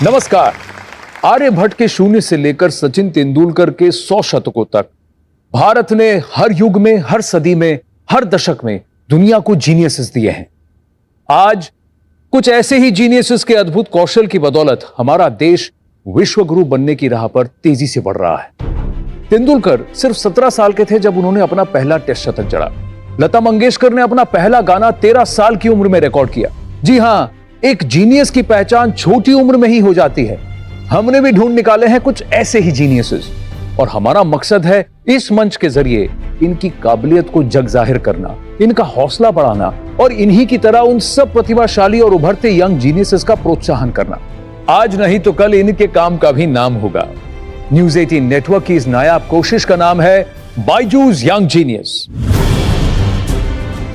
नमस्कार। आर्यभट्ट के शून्य से लेकर सचिन तेंदुलकर के 100 शतकों तक भारत ने हर युग में, हर सदी में, हर दशक में दुनिया को जीनियसेस दिए हैं। आज कुछ ऐसे ही जीनियसेस के अद्भुत कौशल की बदौलत हमारा देश विश्व गुरु बनने की राह पर तेजी से बढ़ रहा है। तेंदुलकर सिर्फ 17 साल के थे जब उन्होंने अपना पहला टेस्ट शतक जड़ा। लता मंगेशकर ने अपना पहला गाना 13 साल की उम्र में रिकॉर्ड किया। जी हां, एक जीनियस की पहचान छोटी उम्र में ही हो जाती है। हमने भी ढूंढ निकाले हैं कुछ ऐसे ही जीनियसेस और हमारा मकसद है इस मंच के जरिए इनकी काबिलियत को जग जाहिर करना, इनका हौसला बढ़ाना और इन्हीं की तरह उन सब प्रतिभाशाली और उभरते यंग जीनियसेस का प्रोत्साहन करना। आज नहीं तो कल इनके काम का भी नाम होगा। न्यूज़ 18 नेटवर्क की इस नायाब कोशिश का नाम है बायजूस यंग जीनियस।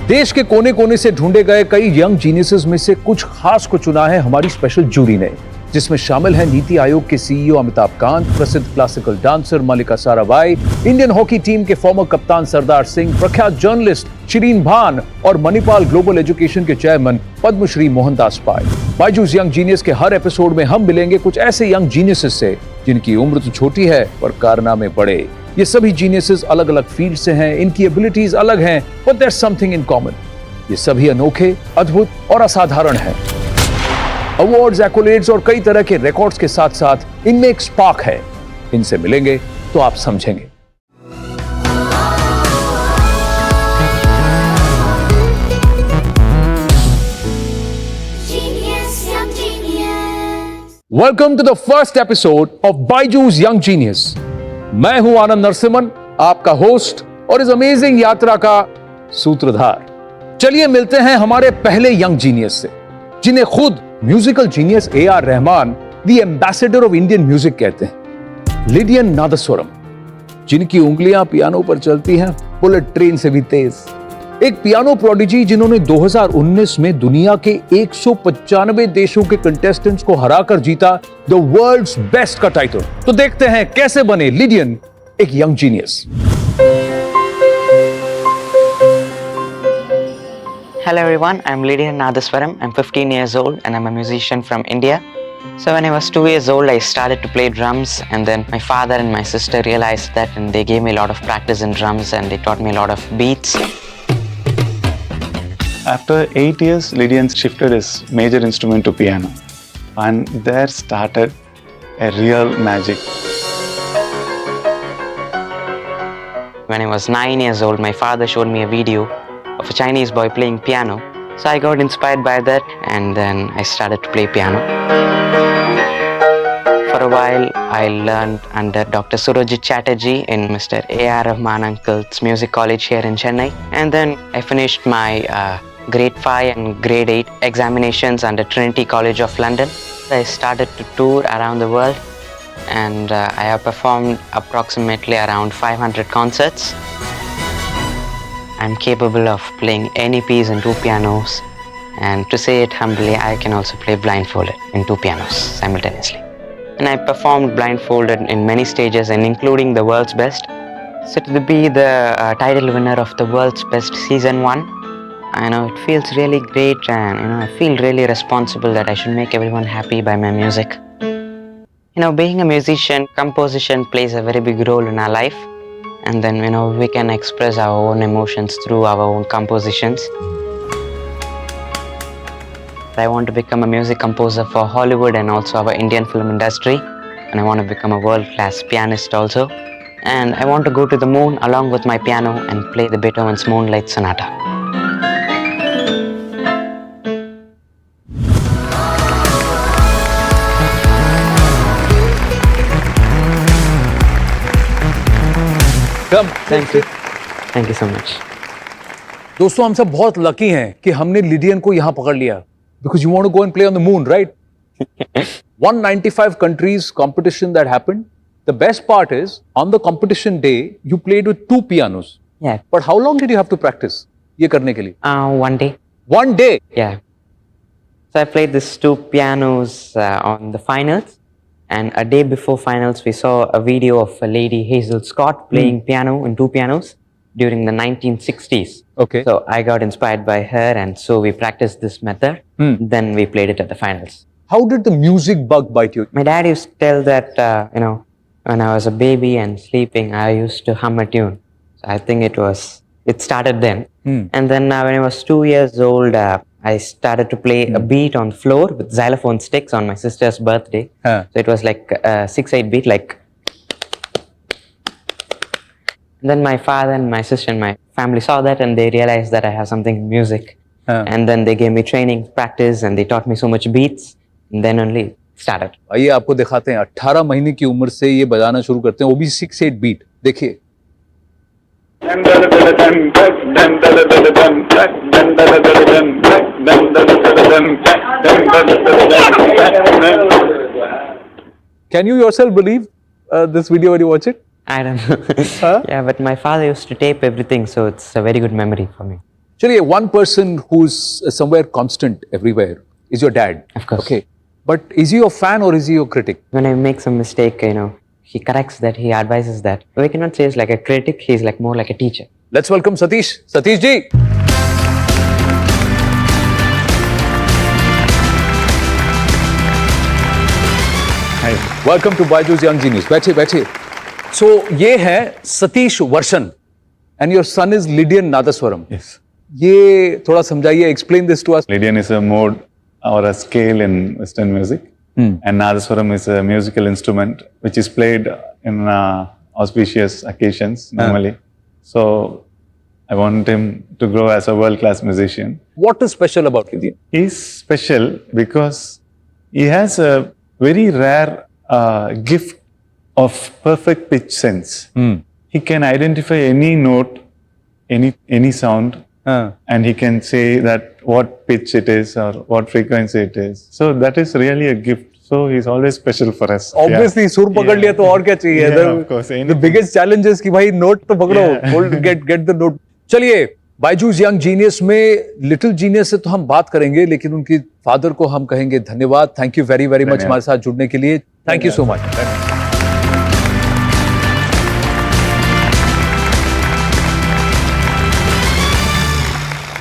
देश के कोने कोने से ढूंढे गए कई यंग जीनियसेस में से कुछ खास को चुना है हमारी स्पेशल जूरी ने, जिसमें शामिल है नीति आयोग के सीईओ अमिताभ कांत, प्रसिद्ध क्लासिकल डांसर मल्लिका साराभाई, इंडियन हॉकी टीम के फॉर्मर कप्तान सरदार सिंह, प्रख्यात जर्नलिस्ट शिरीन भान और मणिपाल ग्लोबल एजुकेशन के चेयरमैन पद्मश्री मोहनदास पाय। बायजूस यंग जीनियस के हर एपिसोड में हम मिलेंगे कुछ ऐसे यंग जीनियसेस से जिनकी उम्र तो छोटी है पर कारनामे बड़े। ये सभी जीनियसेस अलग अलग फील्ड से हैं, इनकी एबिलिटीज अलग हैं, but there is something in common. ये सभी अनोखे, अद्भुत और असाधारण हैं। अवार्ड्स, एक्कोलेड्स और कई तरह के रिकॉर्ड्स के साथ साथ इनमें एक स्पार्क है। इनसे मिलेंगे तो आप समझेंगे। Welcome to the first episode of Byju's young genius. मैं हूं आनंद नरसिम्हन, आपका होस्ट और इस अमेजिंग यात्रा का सूत्रधार। चलिए मिलते हैं हमारे पहले यंग जीनियस से, जिन्हें खुद musical genius AR Rahman the ambassador of Indian music कहते हैं। लिडियन नादस्वरम, जिनकी उंगलियां पियानो पर चलती हैं बुलेट ट्रेन से भी तेज। एक पियानो प्रोडिजी जिन्होंने 2019 में दुनिया के 195 देशों के कंटेस्टेंट्स को हराकर जीता द वर्ल्ड्स बेस्ट का टाइटल। तो देखते हैं कैसे बने लिडियन एक young genius. Hello everyone, I'm Lydian Nadaswaram. I'm 15 years old and I'm a musician from India. So when I was 2 years old, I started to play drums, and then my father and my sister realized that and they gave me a lot of practice in drums and they taught me a lot of beats. After 8 years, Lydian shifted his major instrument to piano, and there started a real magic. When I was 9 years old, my father showed me a video of a Chinese boy playing piano. So I got inspired by that and then I started to play piano. For a while, I learned under Dr. Surojit Chatterjee in Mr. A.R. Rahman Uncle's Music College here in Chennai. And then I finished my grade 5 and grade 8 examinations under Trinity College of London. I started to tour around the world and I have performed approximately around 500 concerts. I'm capable of playing any piece in 2 pianos, and to say it humbly, I can also play blindfolded in 2 pianos simultaneously. And I performed blindfolded in many stages and including the World's Best. So to be the title winner of the World's Best Season 1, I know it feels really great, and I feel really responsible that I should make everyone happy by my music. Being a musician, composition plays a very big role in our life. And then, we can express our own emotions through our own compositions. I want to become a music composer for Hollywood and also our Indian film industry. And I want to become a world-class pianist also. And I want to go to the moon along with my piano and play the Beethoven's Moonlight Sonata. Thank you. Thank you so much. दोस्तों, हम सब बहुत lucky हैं कि हमने Lydian को यहां पकड़ लिया, because you want to go and play on the moon, right? 195 countries competition that happened. The best part is on the competition day you played with 2 pianos. Yeah. But how long did you have to practice ये करने के लिए? 1 day. 1 day? Yeah. So I played these 2 pianos on the finals. And a day before finals, we saw a video of a lady, Hazel Scott, playing piano in 2 pianos during the 1960s. Okay. So I got inspired by her, and so we practiced this method. Then we played it at the finals. How did the music bug bite you? My dad used to tell that, when I was a baby and sleeping, I used to hum a tune. So I think it started then. And then when I was 2 years old, I started to play a beat on the floor with xylophone sticks on my sister's birthday. So it was like 6/8 beat, like. And then my father and my sister and my family saw that and they realized that I have something in music. And then they gave me training, practice, and they taught me so much beats. And then only it started. आइए आपको दिखाते हैं 18 महीने की उम्र से ये बजाना शुरू करते हैं, वो भी 6/8 बीट. देखिए. Can you yourself believe this video when you watch it? I don't know. Yeah, but my father used to tape everything, so it's a very good memory for me. चलिए, one person who's somewhere constant everywhere is your dad. Of course. Okay. But is he your fan or is he your critic? When I make some mistake, he corrects that, he advises that. We cannot say he's like a critic, he's like more like a teacher. Let's welcome Satish. Satish ji. Hi. Welcome to Byju's Young Genius. बैठिए बैठिए. So ये है सतीश वर्षन and your son is Lydian Nadaswaram. Yes. ये थोड़ा समझाइए. Explain this to us. Lydian is a mode or a scale in Western music, and Nadaswaram is a musical instrument which is played in auspicious occasions normally. So I want him to grow as a world-class musician. What is special about Lydian? He's special because he has a very rare gift of perfect pitch sense. He can identify any note, any sound, and he can say that what pitch it is or what frequency it is. So that is really a gift. So he's always special for us. Obviously, सुर पकड़ लिया तो और क्या चाहिए? Yeah, of course. The biggest challenge is कि भाई note तो पकड़ो. Hold, get the note. चलिए, बायजूस यंग जीनियस में लिटिल जीनियस से तो हम बात करेंगे, लेकिन उनकी फादर को हम कहेंगे धन्यवाद. Thank you very very much हमारे साथ जुड़ने के लिए. Thank you so much.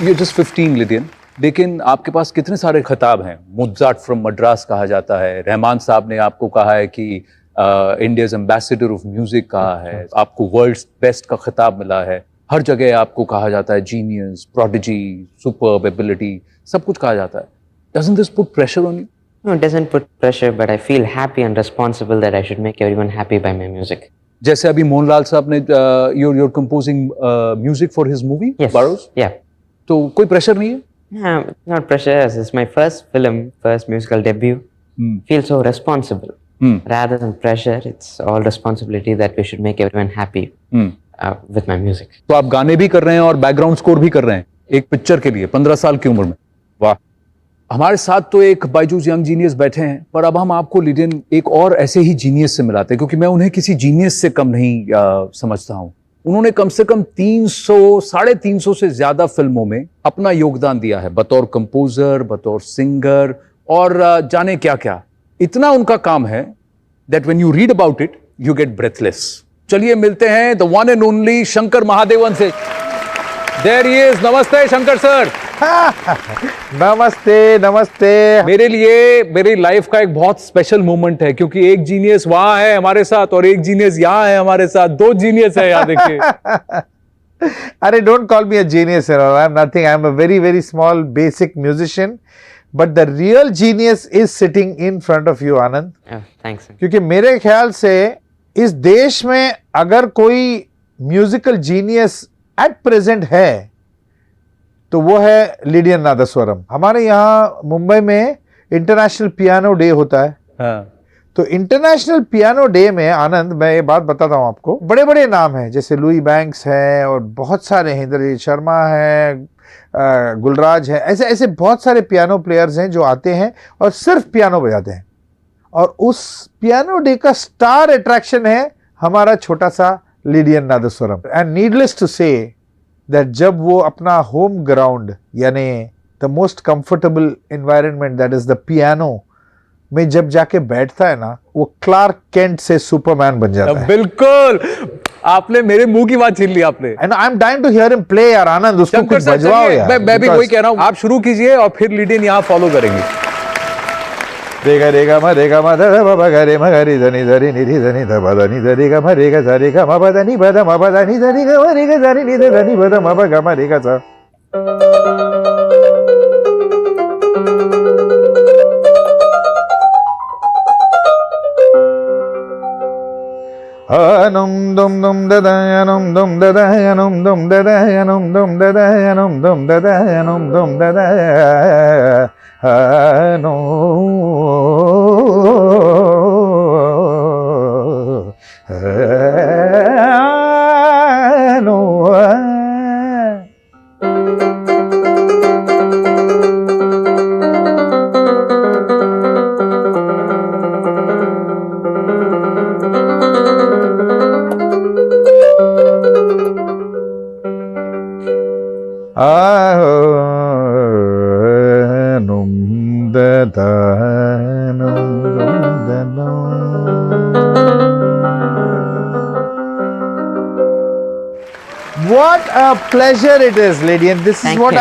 You're just 15, Lydian. लेकिन आपके पास कितने सारे खिताब हैं. मोज़ार्ट फ्रॉम मद्रास कहा जाता है. रहमान साहब ने आपको कहा है कि इंडियाज एम्बेसडर ऑफ म्यूजिक कहा है. आपको वर्ल्ड्स बेस्ट का खिताब मिला है. हर जगह आपको कहा जाता है जीनियस, प्रोडिजी, सुपर्ब एबिलिटी, सब कुछ कहा जाता है. Doesn't this put pressure on you? No, it doesn't put pressure, but I feel happy and responsible that I should make everyone happy by my music. जैसे अभी मोहनलाल साहब ने you're composing music for his movie, Yes. Burrows. Yeah. तो कोई pressure नहीं है? No, not pressure. As it's my first film, first musical debut. Feel so responsible. Rather than pressure, it's all responsibility that we should make everyone happy with my music. तो आप गाने भी कर रहे हैं और बैकग्राउंड स्कोर भी कर रहे हैं एक पिक्चर के लिए 15 साल की उम्र में. वाह. हमारे साथ तो एक बायजूस यंग जीनियस बैठे हैं, पर अब हम आपको लिडियन एक और ऐसे ही जीनियस से मिलाते हैं, क्योंकि मैं उन्हें किसी जीनियस से कम नहीं समझता हूं. उन्होंने कम से कम 300-350 से ज्यादा फिल्मों में अपना योगदान दिया है, बतौर कंपोजर, बतौर सिंगर और जाने क्या क्या. इतना उनका काम है that when you read about it, you get breathless. चलिए मिलते हैं the one and only Shankar Mahadevan से. There he is. नमस्ते शंकर सर. नमस्ते नमस्ते. मेरे लिए मेरी लाइफ का एक बहुत स्पेशल मोमेंट है, क्योंकि एक जीनियस वहां है हमारे साथ और एक जीनियस यहाँ है हमारे साथ. 2 जीनियस है यहाँ देखिए. अरे don't call me a genius, I am nothing. I am a very very small basic musician, but the real genius is sitting in front of you, Anand. Thanks. क्योंकि मेरे ख्याल से इस देश में अगर कोई म्यूजिकल जीनियस एट प्रेजेंट है तो वो है लिडियन नादस्वरम. हमारे यहाँ मुंबई में इंटरनेशनल पियानो डे होता है. तो इंटरनेशनल पियानो डे में, आनंद, मैं ये बात बताता हूँ आपको, बड़े बड़े नाम हैं, जैसे लुई बैंक्स है और बहुत सारे हैं, इंद्रजीत शर्मा है, गुलराज है, ऐसे ऐसे बहुत सारे पियानो प्लेयर्स हैं जो आते हैं और सिर्फ पियानो बजाते हैं. और उस पियानो डे का स्टार अट्रैक्शन है हमारा छोटा सा Lydian Nadhaswaram. And needless to say that जब वो अपना होम ग्राउंड यानी the most comfortable environment that is the piano में जब जाके बैठता है ना, वो क्लार्क केंट से सुपरमैन बन जाता है. बिल्कुल. आपने मेरे मुंह की बात छीन ली आपने. And I am dying to hear him play यार. आनंद, उसको कुछ बजवाओ यार. मैं भी वही कह रहा हूँ. आप शुरू कीजिए और फिर लिडियन यहाँ फॉलो करेंगे. रे ग रे ग म रे ग म ध ध ब ब ग रे म ग रे ध नि ध रे नि रि ध नि ध ब ध नि ध रे ग म रे ग ध रे ग म ब ध नि ब ध म ब ध नि ध रि ग म रे ग ध रि नि ध ध नि ब ध म ब ग म रे ग ध Anum dum dum da da anum dum da da anum dum da da anum dum da da anum dum da da anum dum da da Anum da da anum dum da da. What a pleasure it is, lady, and this Thank is what you.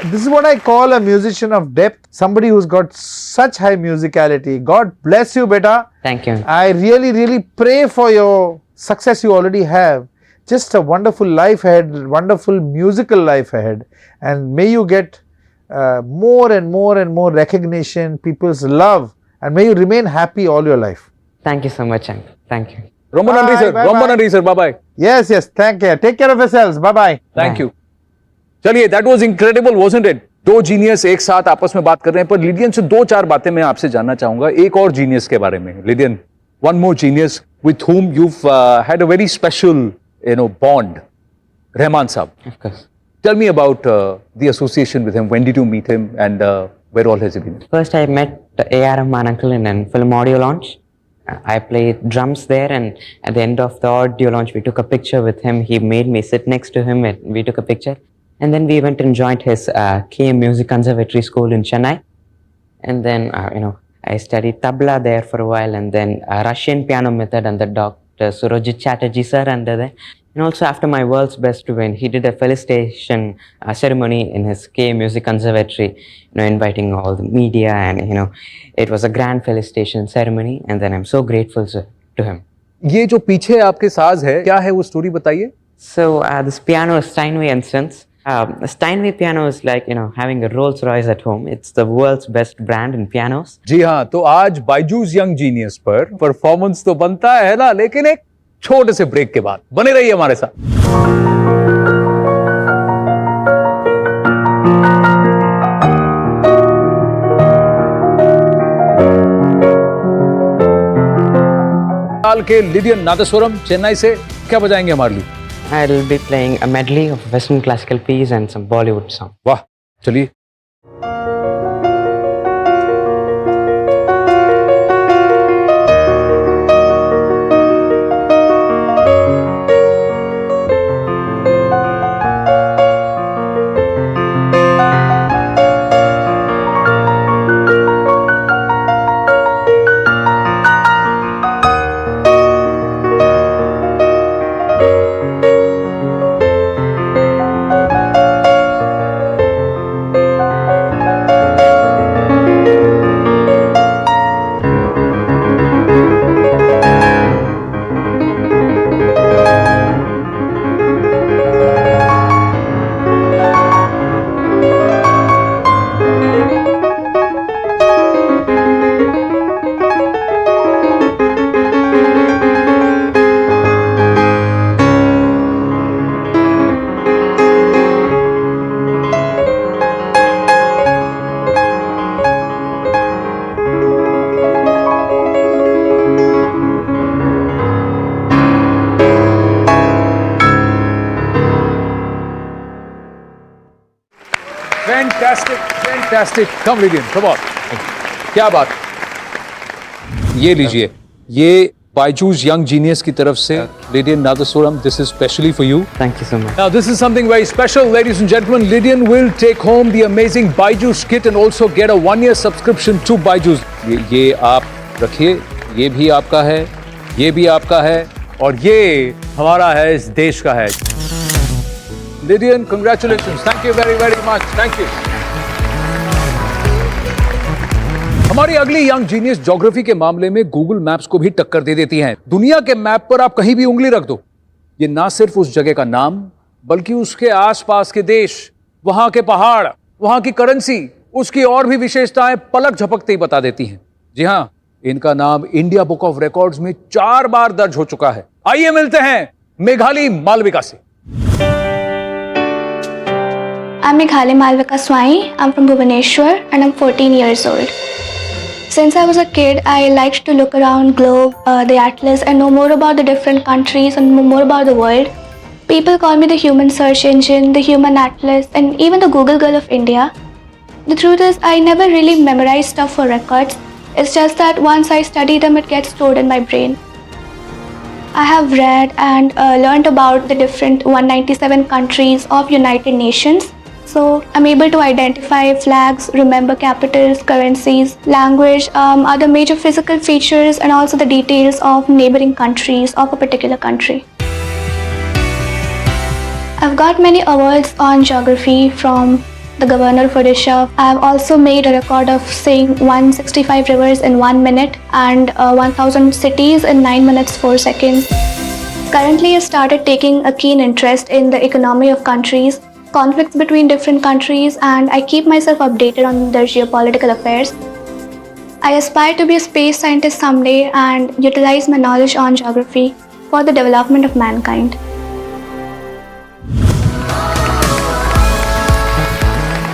this is what I call a musician of depth, somebody who's got such high musicality. God bless you, beta. Thank you. I really pray for your success you already have. Just a wonderful life ahead, wonderful musical life ahead, and may you get more and more recognition, people's love, and may you remain happy all your life. Thank you so much, uncle. Thank you. Rombo Nandri sir, Bye, Rombo bye. Nandri sir, bye bye. Yes, take care of yourselves. Bye bye. Thank Bye. you. चलिए, that was incredible, wasn't it? दो genius एक साथ आपस में बात कर रहे हैं, पर लिडियन से दो चार बातें मैं आपसे जानना चाहूंगा एक और जीनियस के बारे में. Lydian, one more genius with whom you've had a very special, bond. Rahman Saab. Of course. Tell me about the association with him. When did you meet him, and where all has he been? First, I met A.R. Rahman uncle in a film audio launch. I played drums there, and at the end of the audio launch, we took a picture with him. He made me sit next to him, and we took a picture. And then we went and joined his KM Music Conservatory School in Chennai. And then, I studied tabla there for a while, and then Russian piano method under Dr. Surojit Chatterjee sir under there. And also after my World's Best win, he did a felicitation ceremony in his KM Music Conservatory, inviting all the media, and it was a grand felicitation ceremony. And then I'm so grateful to him. ये जो पीछे आपके साज है, क्या है वो story बताइए? So this piano is Steinway Instance. Steinway piano is like, having a Rolls Royce at home. It's the world's best brand in pianos. जी हाँ, तो आज बायजूस यंग जीनियस पर परफॉर्मेंस तो बनता है ना, लेकिन एक छोटे से ब्रेक के बाद बने रहिए हमारे साथ. साल के लिडियन नादस्वरम चेन्नई से क्या बजाएंगे हमारे लिए? I'll be playing a medley of Western classical piece and some Bollywood song. वाह, चलिए. Fantastic. Come Lidian, come on. क्या बात. ये लीजिए. ये बायजूस यंग जीनियस की तरफ से Lidian Nadaswaram, this is specially for you. Thank you so much. Now this is something very special, ladies and gentlemen. Lidian will take home the amazing Byju's kit and also get a 1-year subscription to Byju's. ये आप रखिए. ये भी आपका है. ये भी आपका है. और ये हमारा है, इस देश का है. Lidian, congratulations. Thank you very much. Thank you. हमारी अगली यंग जीनियस ज्योग्राफी के मामले में गूगल मैप्स को भी टक्कर दे देती हैं। दुनिया के मैप पर आप कहीं भी उंगली रख दो, ये ना सिर्फ उस जगह का नाम बल्कि उसके आसपास के देश, वहां के पहाड़, वहां की करेंसी, उसकी और भी विशेषताएं पलक झपकते ही बता देती हैं। जी हां, इनका नाम इंडिया बुक ऑफ रिकॉर्ड्स में 4 बार दर्ज हो चुका है। आइए मिलते हैं मेघाली मालविका से। I'm Meghali Malvika Swai. I'm from Bhubaneswar and I'm 14 years old. Since I was a kid, I liked to look around globe, the atlas, and know more about the different countries and more about the world. People call me the human search engine, the human atlas, and even the Google girl of India. The truth is, I never really memorized stuff for records. It's just that once I study them, it gets stored in my brain. I have read and learned about the different 197 countries of United Nations. So I'm able to identify flags, remember capitals, currencies, language, other major physical features, and also the details of neighboring countries of a particular country. I've got many awards on geography from the Governor of Odisha. I've also made a record of saying 165 rivers in 1 minute and 1000 cities in 9 minutes 4 seconds. Currently, I started taking a keen interest in the economy of countries, conflicts between different countries, and I keep myself updated on their geopolitical affairs. I aspire to be a space scientist someday and utilize my knowledge on geography for the development of mankind.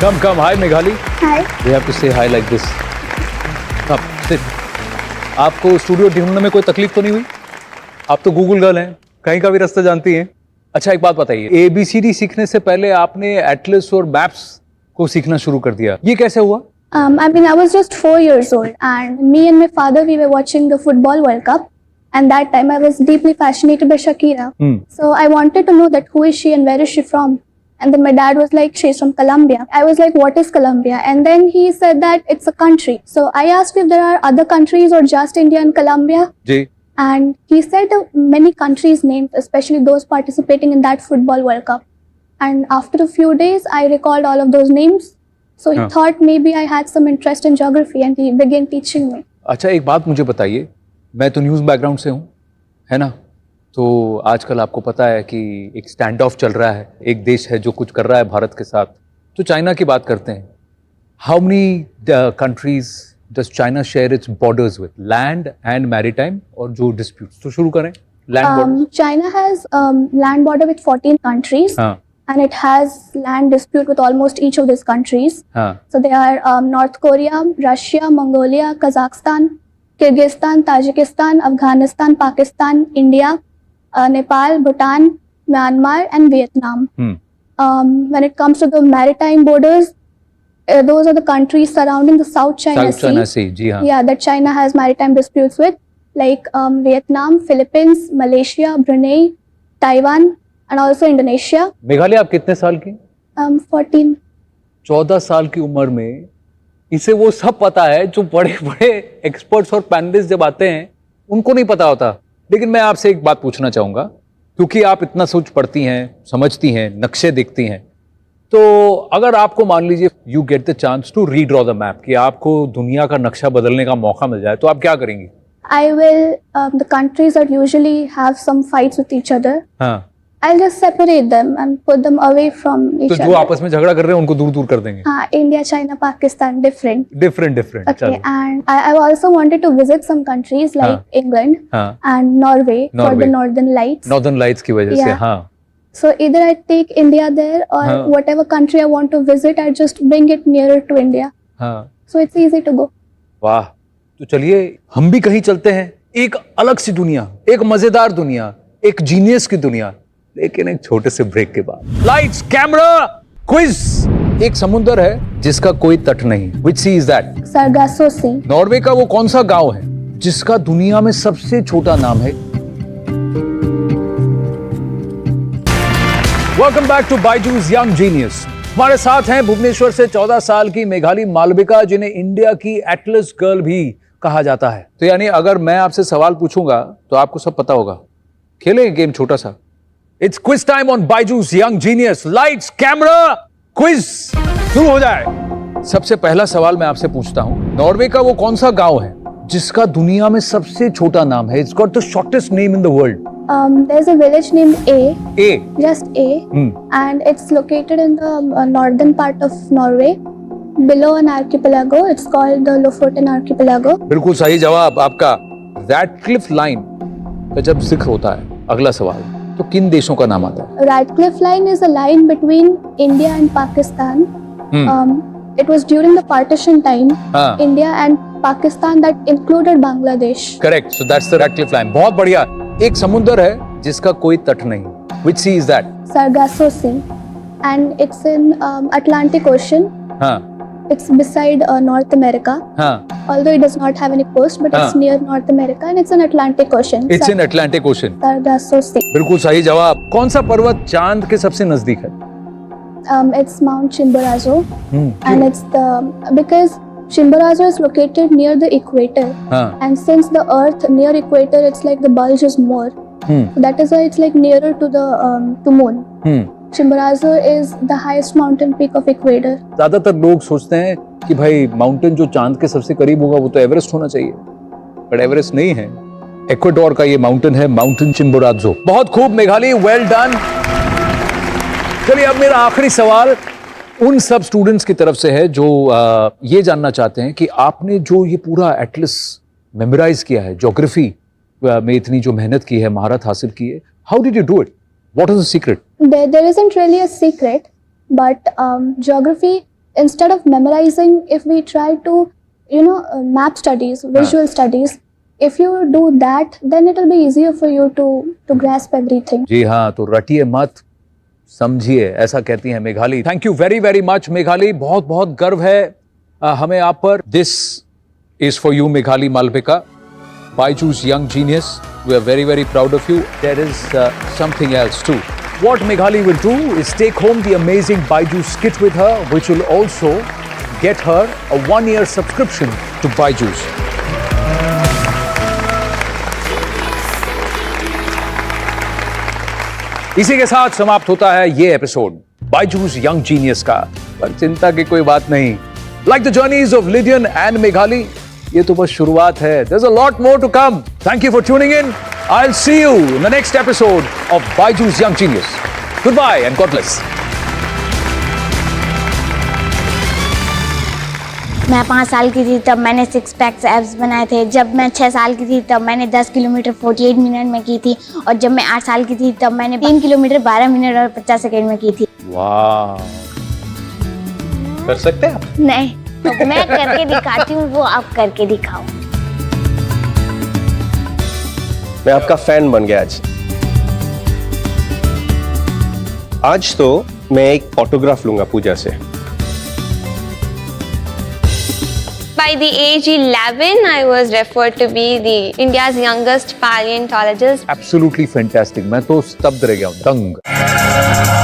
Come, hi Meghali. Hi. We have to say hi like this. Come, sit. आपको studio ढूंढने में कोई तकलीफ तो नहीं हुई? आप तो गूगल गर्ल हैं, कहीं का भी रास्ता जानती हैं। अच्छा एक बात बताइए, ABCD सीखने से पहले आपने एटलस और मैप्स को सीखना शुरू कर दिया, ये कैसे हुआ? I was just 4 years old, and me and my father, we were watching the football World Cup, and that time I was deeply fascinated by Shakira. So I wanted to know that who is she and where is she from? And then my dad was like, she's from Colombia. I was like, what is Colombia? And then he said that it's a country. So I asked if there are other countries or just India and Colombia. Ji. And he said many countries names, especially those participating in that football World Cup. And after a few days, I recalled all of those names. So he thought maybe I had some interest in geography, and he began teaching me. अच्छा एक बात मुझे बताइए, मैं तो news background से हूँ, है ना? तो आजकल आपको पता है कि एक स्टैंड ऑफ चल रहा है, एक देश है जो कुछ कर रहा है भारत के साथ, तो चाइना की बात करते हैं। How many countries does China share its borders with, land and maritime, और जो disputes? तो शुरू करें land borders. China has land border with 14 countries, and it has land dispute with almost each of these countries. So they are North Korea, Russia, Mongolia, Kazakhstan, Kyrgyzstan, Tajikistan, Afghanistan, Pakistan, India, Nepal, Bhutan, Myanmar, and Vietnam. When it comes to the maritime borders, those are the countries surrounding the South China Sea. South China Sea, जी हाँ. Yeah, that China has maritime disputes with, like Vietnam, Philippines, Malaysia, Brunei, Taiwan, and also Indonesia. Meghalaya आप कितने साल की? 14. 14 साल की उम्र में इसे वो सब पता है जो बड़े बड़े एक्सपर्ट्स और पैनलिस्ट जब आते हैं उनको नहीं पता होता। लेकिन मैं आपसे एक बात पूछना चाहूँगा, क्योंकि आप इतना सोच पढ़ती हैं, समझती हैं, नक्शे देखती हैं, तो अगर आपको मान लीजिए you get the chance to redraw the map, कि आपको दुनिया का नक्शा बदलने का मौका मिल जाए, तो आप क्या करेंगी? I will, the countries that usually have some fights with each other, I'll just separate them and put them away from each other. तो जो आपस में झगड़ा कर रहे हैं उनको दूर दूर कर देंगे? हाँ, India, China, Pakistan, different. Different. Okay, and I also wanted to visit some countries like England and Norway for the Northern Lights. Northern Lights की वजह से, हाँ. So either I take India there or whatever country I want to visit, I just bring it nearer to India. So it's easy to go. वाह, तो चलिए हम भी कहीं चलते हैं, एक अलग सी दुनिया, एक मजेदार दुनिया, एक जीनियस की दुनिया, लेकिन एक छोटे से ब्रेक के बाद। Lights, camera, quiz. एक समुद्र है जिसका कोई तट नहीं। Which sea is that? Sargasso Sea. Norway का वो कौन सा गांव है जिसका दुनिया में सबसे छोटा नाम है? Welcome back to Byju's young genius. हमारे साथ हैं भुवनेश्वर से 14 साल की मेघाली मालविका, जिन्हें इंडिया की एटलस गर्ल भी कहा जाता है। तो यानी अगर मैं आपसे सवाल पूछूंगा तो आपको सब पता होगा। खेलें गेम छोटा सा। It's quiz time on Byju's young genius. Lights, camera, quiz शुरू हो जाए। सबसे पहला सवाल मैं आपसे पूछता हूँ, नॉर्वे का वो कौन सा गांव है जिसका दुनिया में सबसे छोटा नाम है? It's got the shortest name in the world. There's a village named A, just A, Hmm. and it's located in the northern part of Norway, below an archipelago. It's called the Lofoten archipelago. बिल्कुल सही जवाब आपका. Radcliffe line का जब जिक्र होता है, अगला सवाल, तो किन देशों का नाम आता है? Radcliffe Line is a line between India and Pakistan. It was during the partition time, हाँ. India and Pakistan that included Bangladesh. Correct. So that's the Radcliffe line. बहुत बढ़िया. एक समुद्र है जिसका कोई तट नहीं. Which sea is that? Sargasso Sea, and it's in Atlantic Ocean. हाँ It's beside North America. हाँ. Although it does not have any coast, but it's हाँ. near North America and it's an Atlantic Ocean. It's in Atlantic ocean. Sargasso Sea. बिल्कुल सही जवाब. कौन सा पर्वत चांद के सबसे नजदीक है? It's Mount Chimborazo, Hmm. and it's because Chimborazo is located near the equator, हाँ. and since the Earth near equator, it's like the bulge is more. Hmm. That is why it's like nearer to the to moon. Hmm. Chimborazo is the highest mountain peak of equator. ज्यादातर लोग सोचते हैं कि भाई mountain जो चांद के सबसे करीब होगा वो तो एवरेस्ट होना चाहिए, बट एवरेस्ट नहीं है. इक्वाडोर का ये माउंटेन है, माउंटेन चिम्बोराजो. बहुत खूब मेघाली, वेल डन. चलिए अब मेरा आखिरी सवाल उन सब स्टूडेंट्स की तरफ से है जो ये जानना चाहते हैं कि आपने जो ये पूरा एटलस मेमोराइज किया है, ज्योग्राफी में इतनी जो मेहनत की है, महारत हासिल की है, how did you do it? What is the secret? There isn't really a secret, but geography, instead of memorizing, if we try to, map studies, visual studies, if you do that, then it will be easier for you to grasp everything. जी हाँ, तो रटिए मत, समझिए, ऐसा कहती हैं Meghali. Thank you very very much Meghali. बहुत बहुत गर्व है हमें आप पर. This is for you Meghali Malvika, Byju's young genius. We are very very proud of you. There is something else too. What Meghali will do is take home the amazing Byju skit with her, which will also get her a 1-year subscription to Byju's. इसी के साथ समाप्त होता है ये episode Byju's Young Genius का. पर चिंता की कोई बात नहीं. Like the journeys of Lydian and Meghali, ये तो बस शुरुआत है. There's a lot more to come. Thank you for tuning in. I'll see you in the next episode of Byju's Young Genius. Goodbye and God bless. मैं 5 साल की थी तब मैंने 6 पैक्स एब्स बनाए थे. जब मैं 6 साल की थी तब मैंने 10 किलोमीटर 48 मिनट में की थी. और जब मैं 8 साल की थी तब मैंने 3 किलोमीटर 12 मिनट और 50 सेकेंड में की थी. वाह, कर सकते हैं आप? नहीं, तो मैं करके दिखाती हूँ, वो आप करके दिखाओ. मैं आपका फैन बन गया आज तो मैं एक ऑटोग्राफ लूंगा पूजा से. By the age 11, I was referred to be the India's youngest paleontologist. Absolutely fantastic. मैं तो स्तब्ध रह गया हूँ, दंग.